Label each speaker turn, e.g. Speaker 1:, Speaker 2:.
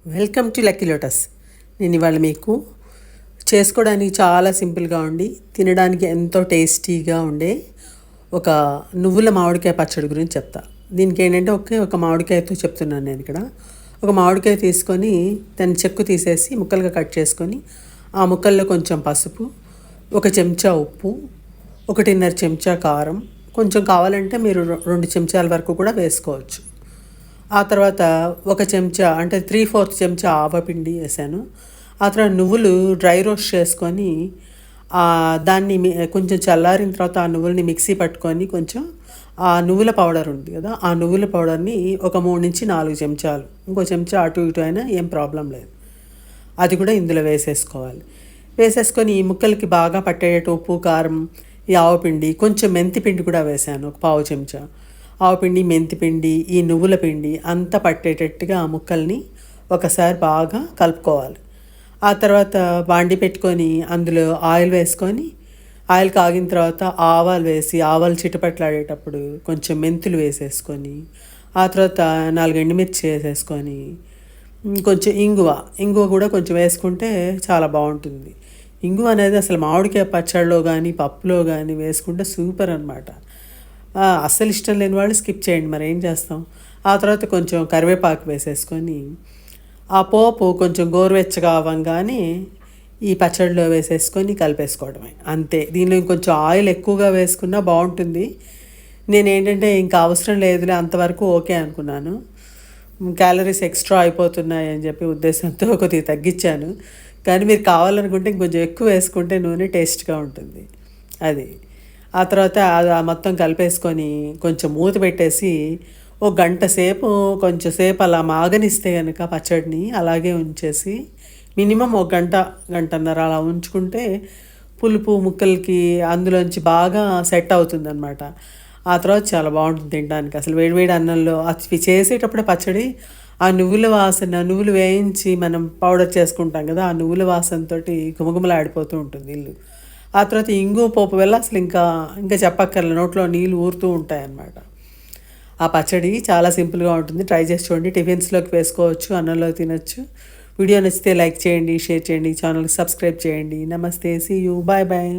Speaker 1: Welcome to lucky lotus. నేను ఇవాళ మీకు చేసుకోవడానికి చాలా సింపుల్గా ఉండి తినడానికి ఎంతో టేస్టీగా ఉండే ఒక నువ్వుల మామిడికాయ పచ్చడి గురించి చెప్తా. దీనికి ఏంటంటే ఒక మామిడికాయతో చెప్తున్నాను నేను ఇక్కడ. ఒక మామిడికాయ తీసుకొని దాన్ని చెక్కు తీసేసి ముక్కలుగా కట్ చేసుకొని ఆ ముక్కల్లో కొంచెం పసుపు, ఒక చెంచా ఉప్పు, 1.5 చెంచా కారం, కొంచెం కావాలంటే మీరు 2 చెంచాల వరకు కూడా వేసుకోవచ్చు. ఆ తర్వాత ఒక చెంచా అంటే 3/4 చెంచా ఆవపిండి వేసాను. ఆ తర్వాత నువ్వులు డ్రై రోస్ట్ చేసుకొని దాన్ని కొంచెం చల్లారిన తర్వాత ఆ నువ్వుల్ని మిక్సీ పట్టుకొని కొంచెం ఆ నువ్వుల పౌడర్ ఉంది కదా, ఆ నువ్వుల పౌడర్ని ఒక 3 నుంచి 4 చెంచాలు, ఇంకో చెంచా అటు ఇటు అయినా ఏం ప్రాబ్లం లేదు, అది కూడా ఇందులో వేసేసుకోవాలి. వేసేసుకొని ఈ ముక్కలకి బాగా పట్టేటట్టు ఉప్పు, కారం, ఈ ఆవపిండి, కొంచెం మెంతిపిండి కూడా వేసాను, ఒక 1/2 చెంచా ఆవపిండి, మెంతిపిండి, ఈ నువ్వుల పిండి అంతా పట్టేటట్టుగా ఆ ముక్కల్ని ఒకసారి బాగా కలుపుకోవాలి. ఆ తర్వాత బాండి పెట్టుకొని అందులో ఆయిల్ వేసుకొని, ఆయిల్ కాగిన తర్వాత ఆవాలు వేసి ఆవాలు చిటపట్లాడేటప్పుడు కొంచెం మెంతులు వేసేసుకొని, ఆ తర్వాత 4 ఎండుమిర్చి వేసేసుకొని, కొంచెం ఇంగువ కూడా కొంచెం వేసుకుంటే చాలా బాగుంటుంది. ఇంగువ అనేది అసలు మామిడికాయ పచ్చడిలో కానీ పప్పులో కానీ వేసుకుంటే సూపర్ అనమాట. అస్సలు ఇష్టం లేని వాళ్ళు స్కిప్ చేయండి, మరి ఏం చేస్తాం. ఆ తర్వాత కొంచెం కరివేపాకు వేసేసుకొని ఆ పోపు కొంచెం గోరువెచ్చగా అవ్వగానే ఈ పచ్చడిలో వేసేసుకొని కలిపేసుకోవడమే, అంతే. దీనిలో ఇంకొంచెం ఆయిల్ ఎక్కువగా వేసుకున్నా బాగుంటుంది. నేను ఏంటంటే ఇంకా అవసరం లేదులే అంతవరకు ఓకే అనుకున్నాను. క్యాలరీస్ ఎక్స్ట్రా అయిపోతున్నాయి అని చెప్పి ఉద్దేశంతో కొద్దిగా తగ్గించాను. కానీ మీరు కావాలనుకుంటే ఇంకొంచెం ఎక్కువ వేసుకుంటే నూనె టేస్ట్గా ఉంటుంది. అది ఆ తర్వాత అది మొత్తం కలిపేసుకొని కొంచెం మూత పెట్టేసి ఒక గంట సేపు కొంచెం సేపు అలా మాగనిస్తే కనుక పచ్చడిని అలాగే ఉంచేసి మినిమం ఒక గంటన్నర అలా ఉంచుకుంటే పులుపు ముక్కలకి అందులోంచి బాగా సెట్ అవుతుందన్నమాట. ఆ తర్వాత చాలా బాగుంటుంది తినడానికి. అసలు వేడివేడి అన్నంలో అది చేసేటప్పుడే పచ్చడి ఆ నువ్వుల వాసన, నువ్వులు వేయించి మనం పౌడర్ చేసుకుంటాం కదా, ఆ నువ్వుల వాసనతో గుమగుమలాడిపోతూ ఉంటుంది ఇల్లు. ఆ తర్వాత ఇంగువ పోపు వల్ల అసలు ఇంకా చెప్పక్కర్లే, నోట్లో నీళ్ళు ఊరుతూ ఉంటాయన్నమాట. ఆ పచ్చడి చాలా సింపుల్గా ఉంటుంది, ట్రై చేసి చూడండి. టిఫిన్స్లోకి వేసుకోవచ్చు, అన్నంలో తినొచ్చు. వీడియో నచ్చితే లైక్ చేయండి, షేర్ చేయండి, ఛానల్కి సబ్స్క్రైబ్ చేయండి. నమస్తే, సీ యూ, బాయ్ బాయ్.